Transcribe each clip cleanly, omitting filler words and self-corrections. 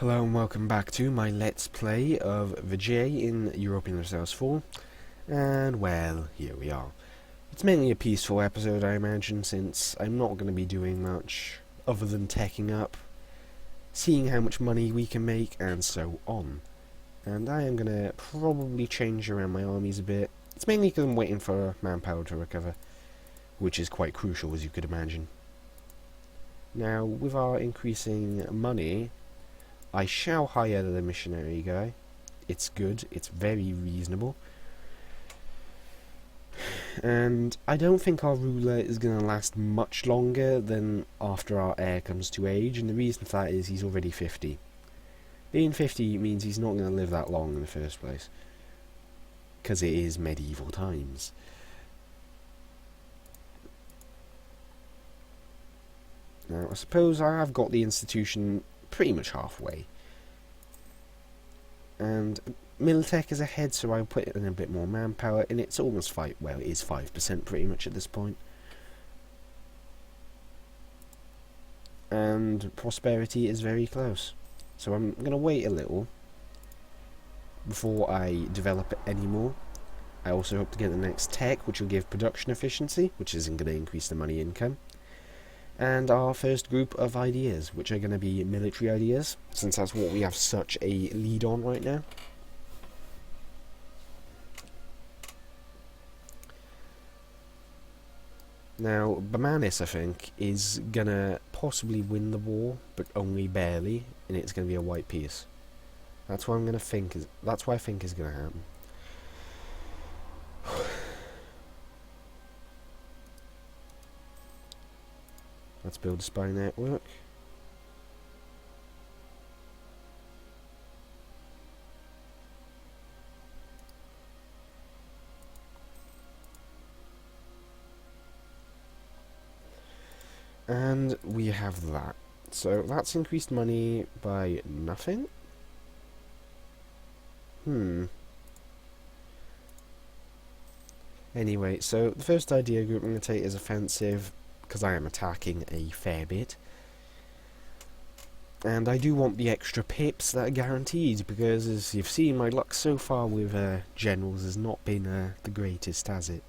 Hello and welcome back to my Let's Play of Vijay in European Resource 4, and well, here we are. It's mainly a peaceful episode, I imagine, since I'm not going to be doing much other than teching up, seeing how much money we can make, and so on. And I am going to probably change around my armies a bit. It's mainly because I'm waiting for manpower to recover, which is quite crucial, as you could imagine. Now, with our increasing money, I shall hire the missionary guy. It's good, it's very reasonable. And I don't think our ruler is going to last much longer than after our heir comes to age, and the reason for that is he's already 50. Being 50 means he's not going to live that long in the first place, because it is medieval times. Now, I suppose I have got the institution pretty much halfway. And Militech is ahead, so I'll put in a bit more manpower, and it's almost it is 5% pretty much at this point. And prosperity is very close. So I'm going to wait a little before I develop it anymore. I also hope to get the next tech, which will give production efficiency, which isn't going to increase the money income. And our first group of ideas, which are going to be military ideas, since that's what we have such a lead on right now. Now, Bamanis, I think, is going to possibly win the war, but only barely, and it's going to be a white peace. That's what I'm going to think. That's what I think is going to happen. Let's build a spy network. And we have that. So that's increased money by nothing? Anyway, so the first idea group I'm going to take is offensive, because I am attacking a fair bit. And I do want the extra pips that are guaranteed, because as you've seen, my luck so far with generals has not been the greatest, has it?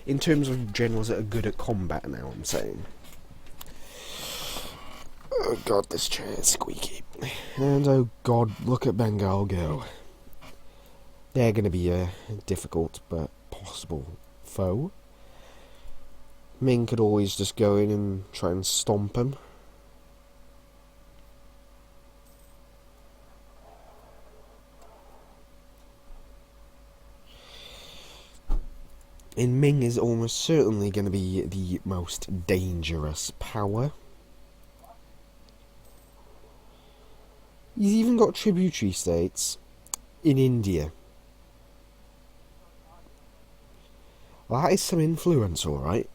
In terms of generals that are good at combat now, I'm saying. Oh god, this chair is squeaky. And oh god, look at Bengal go. They're going to be a difficult but possible foe. Ming could always just go in and try and stomp him. And Ming is almost certainly going to be the most dangerous power. He's even got tributary states in India. Well, that is some influence, alright.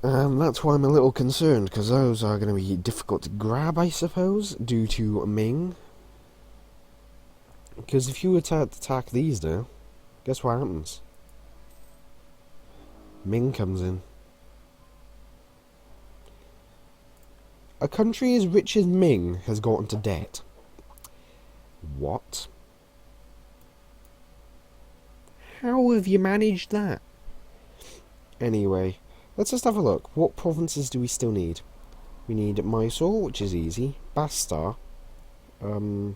That's why I'm a little concerned, because those are going to be difficult to grab, I suppose, due to Ming. Because if you were to attack these now, guess what happens? Ming comes in. A country as rich as Ming has got into debt. What? How have you managed that? Anyway, let's just have a look. What provinces do we still need? We need Mysore, which is easy. Bastar. Oh.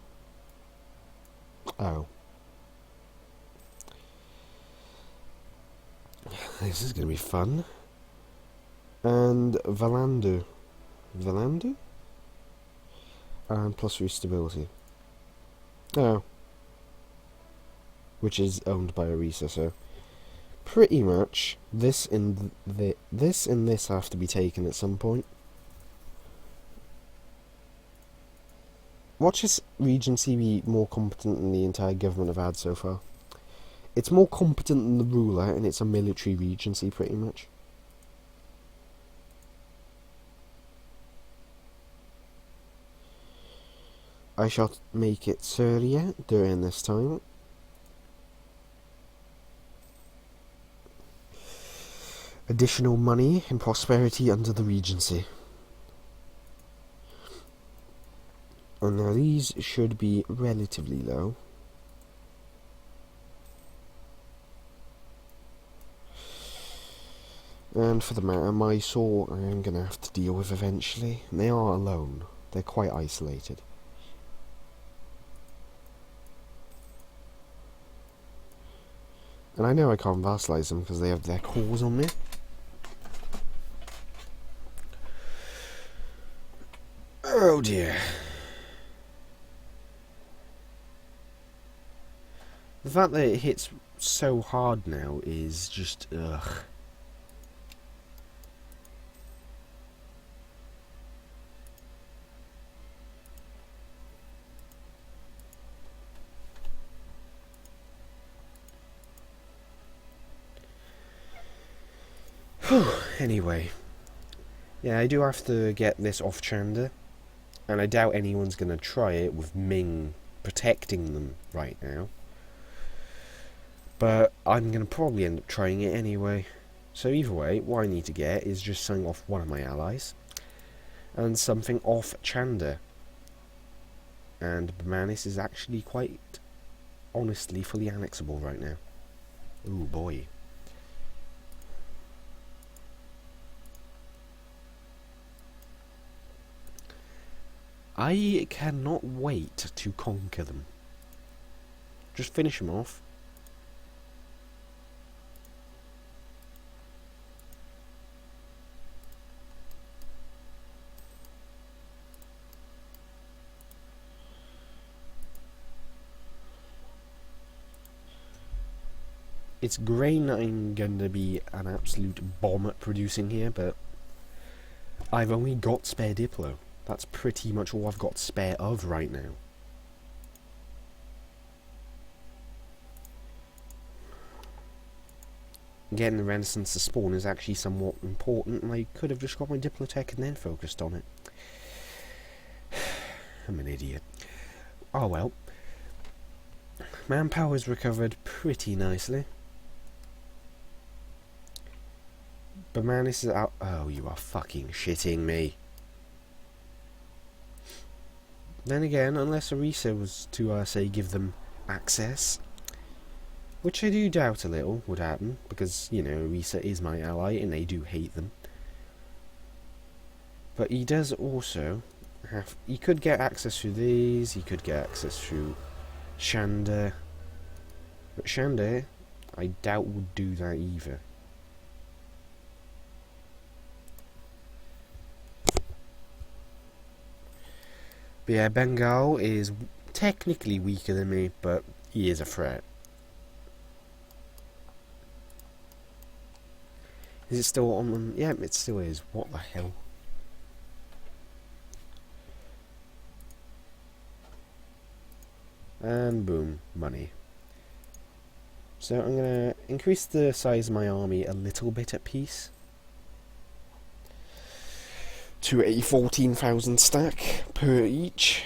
This is going to be fun. And Valandu. Valandu? And plus 3 stability. Oh. Which is owned by Orissa, so pretty much this and this have to be taken at some point. Watch this regency be more competent than the entire government have had so far. It's more competent than the ruler, and it's a military regency pretty much. I shall make it Surya during this time. Additional money and prosperity under the regency. And now these should be relatively low. And for the matter, my saw I am going to have to deal with eventually. And they are alone. They're quite isolated. And I know I can't vassalize them because they have their cores on me. Oh dear. The fact that it hits so hard now is just ugh. Anyway. Yeah, I do have to get this off Chanda. And I doubt anyone's going to try it with Ming protecting them right now. But I'm going to probably end up trying it anyway. So either way, what I need to get is just something off one of my allies. And something off Chanda. And Bamanis is actually quite, honestly, fully annexable right now. Ooh, boy. I cannot wait to conquer them. Just finish them off. It's grain I'm going to be an absolute bomb at producing here, but I've only got spare Diplo. That's pretty much all I've got spare of right now. Getting the Renaissance to spawn is actually somewhat important, and I could have just got my Diplotech and then focused on it. I'm an idiot. Oh well. Manpower's recovered pretty nicely. Bamanis is out. Oh, you are fucking shitting me. Then again, unless Orisa was to, say, give them access, which I do doubt a little would happen, because, you know, Orisa is my ally, and they do hate them. But he does also have... He could get access through these, he could get access through Chanda. But Chanda, I doubt would do that either. But yeah, Bengal is technically weaker than me, but he is a threat. Is it still on them? Yeah, it still is. What the hell? And boom, money. So I'm going to increase the size of my army a little bit at peace. To a 14,000 stack per each,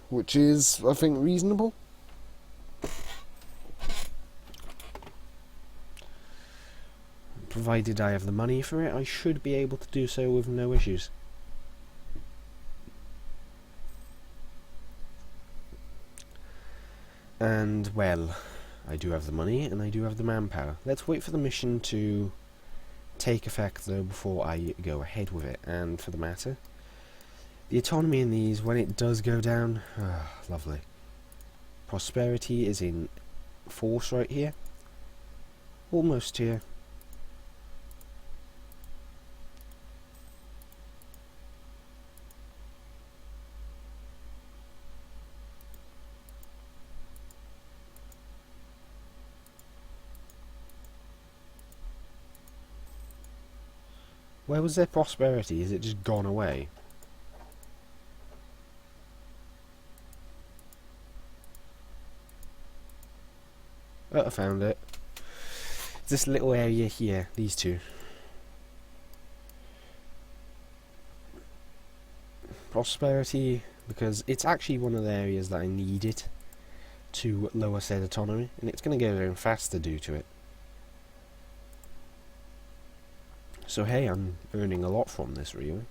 which is, I think, reasonable. Provided I have the money for it, I should be able to do so with no issues. And, well, I do have the money and I do have the manpower. Let's wait for the mission to take effect, though, before I go ahead with it. And for the matter, the autonomy in these, when it does go down, lovely. Prosperity is in force right here. Almost here. Where was their prosperity? Is it just gone away? Oh, I found it. This little area here, these two. Prosperity, because it's actually one of the areas that I needed to lower said autonomy, and it's going to go down faster due to it. So hey, I'm earning a lot from this, really.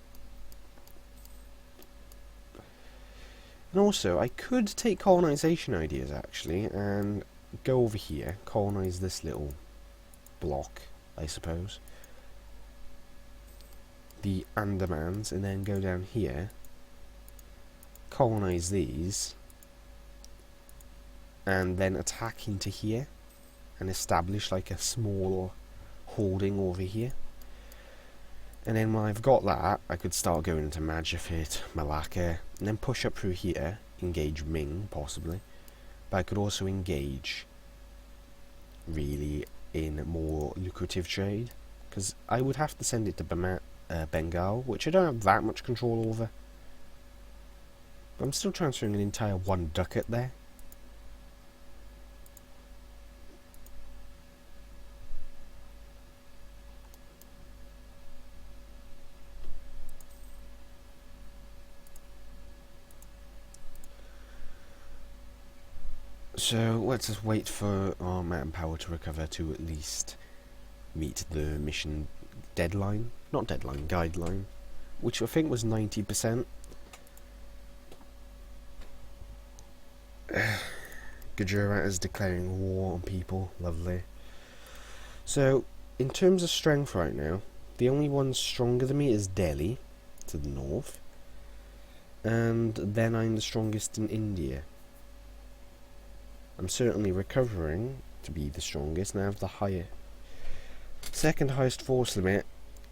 And also, I could take colonisation ideas, actually, and go over here, colonise this little block, I suppose. The Andamans, and then go down here, colonise these, and then attack into here, and establish like a small holding over here. And then when I've got that, I could start going into Majapahit, Malacca, and then push up through here, engage Ming, possibly. But I could also engage, really, in more lucrative trade, because I would have to send it to Bengal, which I don't have that much control over. But I'm still transferring an entire 1 ducat there. So let's just wait for our manpower to recover to at least meet the mission deadline. Not deadline, guideline. Which I think was 90%. Gujarat is declaring war on people. Lovely. So, in terms of strength right now, the only one stronger than me is Delhi, to the north. And then I'm the strongest in India. I'm certainly recovering to be the strongest, and I have the second highest force limit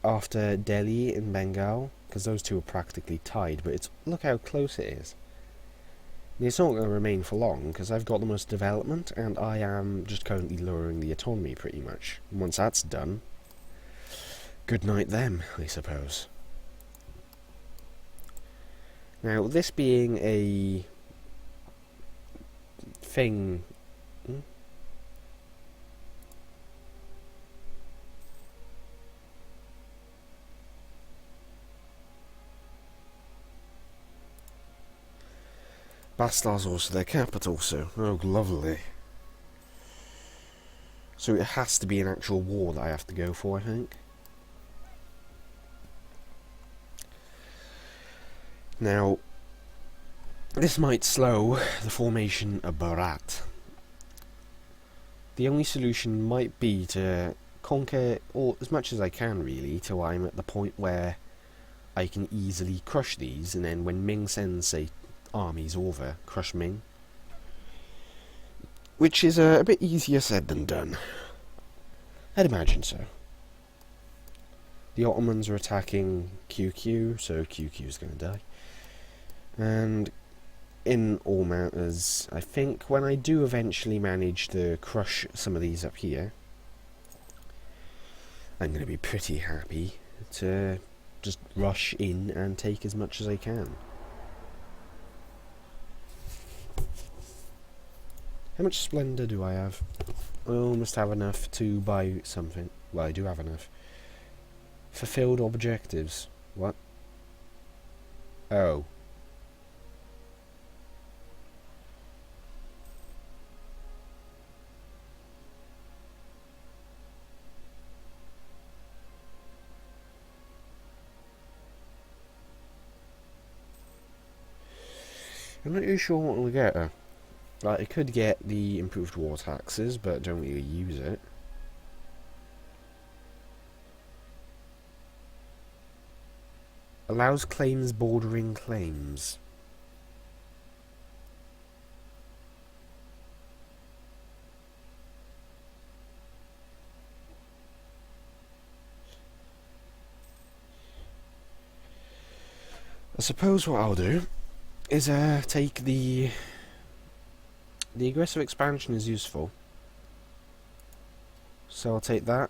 after Delhi and Bengal, because those two are practically tied, but look how close it is. I mean, it's not going to remain for long, because I've got the most development, and I am just currently lowering the autonomy pretty much. And once that's done, good night them, I suppose. Now, this being a thing... Bastar's also their capital, so... Oh, lovely. So it has to be an actual war that I have to go for, I think. Now, this might slow the formation of Bharat. The only solution might be to conquer as much as I can, really, till I'm at the point where I can easily crush these, and then when Ming sends, say, armies over, crush Ming. Which is a bit easier said than done. I'd imagine so. The Ottomans are attacking QQ, so QQ is going to die. And in all matters, I think when I do eventually manage to crush some of these up here, I'm going to be pretty happy to just rush in and take as much as I can. How much splendour do I have? I almost have enough to buy something. Well, I do have enough. Fulfilled objectives. What? Oh. I'm not really sure what we'll get. Like, I could get the improved war taxes, but don't really use it. Allows claims bordering claims. I suppose what I'll do is take the aggressive expansion is useful, so I'll take that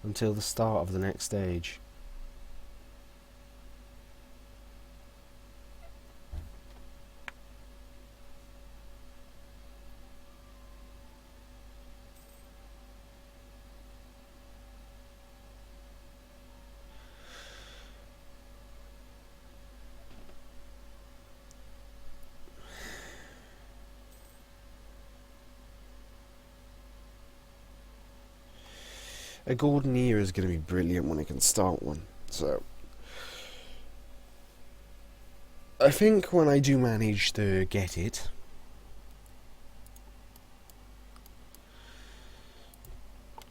until the start of the next stage. A golden era is going to be brilliant when I can start one, so... I think when I do manage to get it,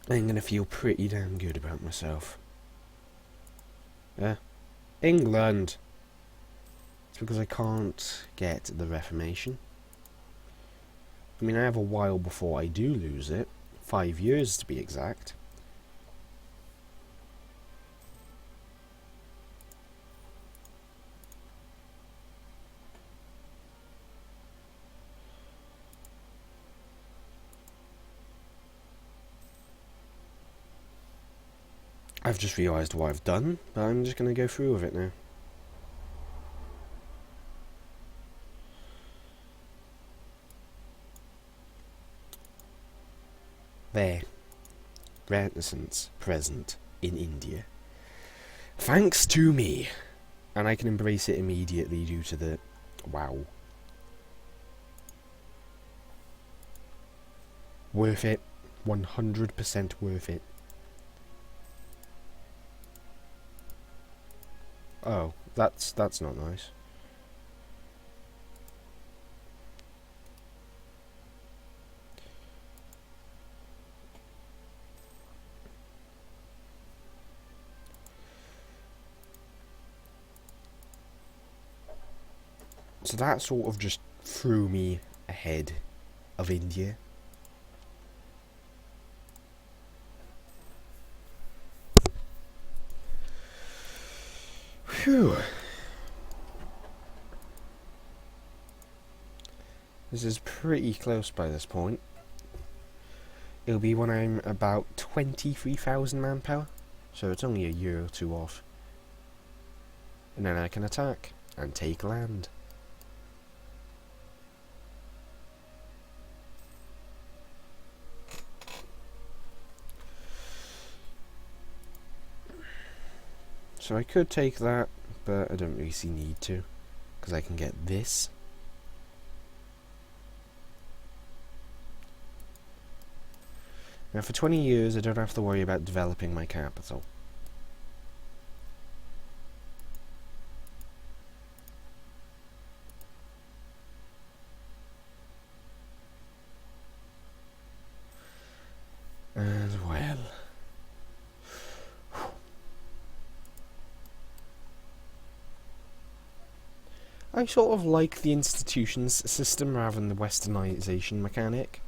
I'm going to feel pretty damn good about myself. England! It's because I can't get the Reformation. I mean, I have a while before I do lose it. 5 years to be exact. I've just realised what I've done, but I'm just going to go through with it now. There. Renaissance present in India. Thanks to me. And I can embrace it immediately due to the... Wow. Worth it. 100% worth it. Oh, that's not nice. So that sort of just threw me ahead of India. Phew. This is pretty close by this point. It'll be when I'm about 23,000 manpower, so it's only a year or two off. And then I can attack and take land. So I could take that, but I don't really see need to, because I can get this. Now for 20 years I don't have to worry about developing my capital. And well... I sort of like the institutions system rather than the westernization mechanic,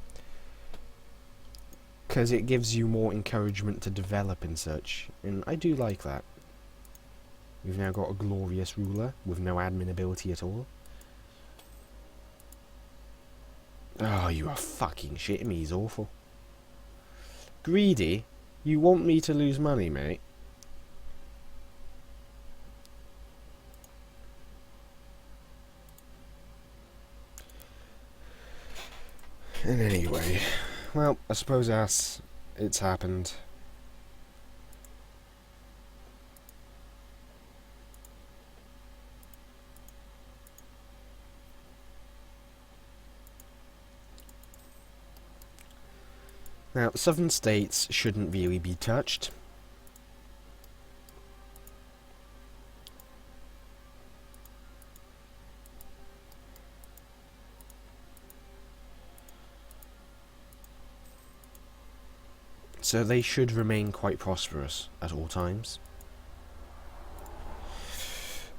because it gives you more encouragement to develop and such, and I do like that. We've now got a glorious ruler with no admin ability at all. Oh, you are fucking shitting me, he's awful. Greedy? You want me to lose money, mate? And anyway, well, I suppose it's happened. Now, southern states shouldn't really be touched. So they should remain quite prosperous at all times.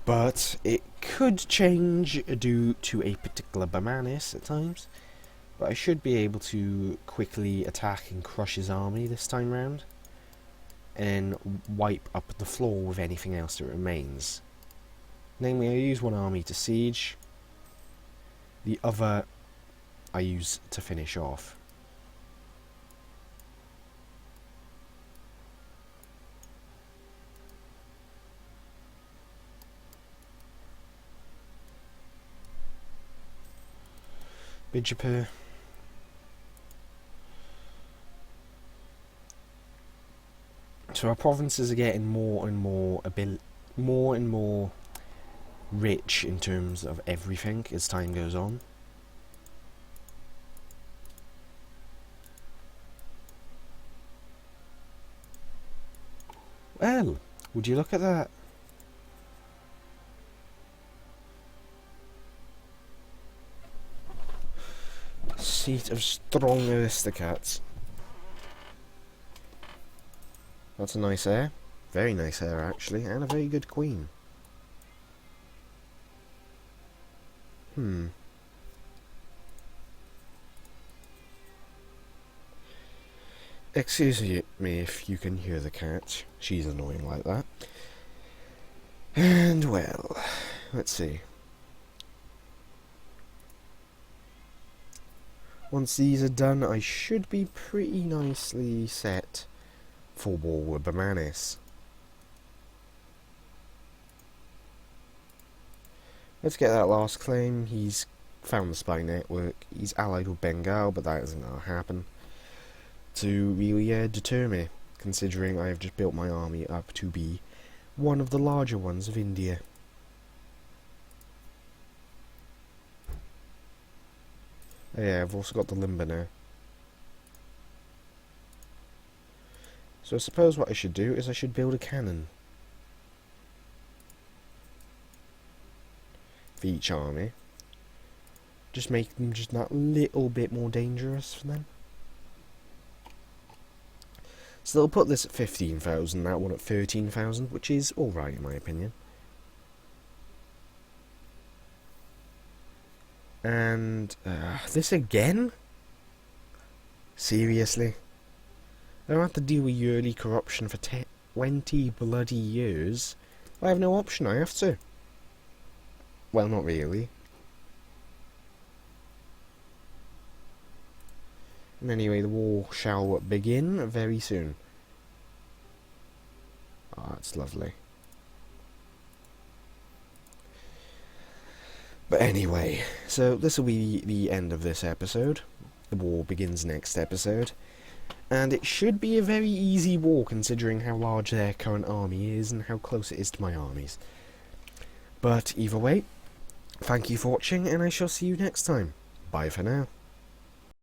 But it could change due to a particular bananas at times. But I should be able to quickly attack and crush his army this time round. And wipe up the floor with anything else that remains. Namely, I use one army to siege. The other I use to finish off. Bijapur. So our provinces are getting more and more rich in terms of everything as time goes on. Well, would you look at that? seat of strong aristocrats. That's a nice heir. Very nice heir, actually, and a very good queen. Excuse me if you can hear the cat. She's annoying like that. And, well, let's see. Once these are done, I should be pretty nicely set for war with Bamanis. Let's get that last claim. He's found the spy network. He's allied with Bengal, but that isn't going to happen to really deter me, considering I have just built my army up to be one of the larger ones of India. Oh yeah, I've also got the limber now. So I suppose what I should do is I should build a cannon for each army. Just make them just that little bit more dangerous for them. So they'll put this at 15,000, that one at 13,000, which is alright in my opinion. And this again? Seriously? I don't have to deal with yearly corruption for 20 bloody years. I have no option, I have to. Well, not really. And anyway, the war shall begin very soon. Oh, that's lovely. But anyway, so this will be the end of this episode. The war begins next episode. And it should be a very easy war considering how large their current army is and how close it is to my armies. But either way, thank you for watching and I shall see you next time. Bye for now.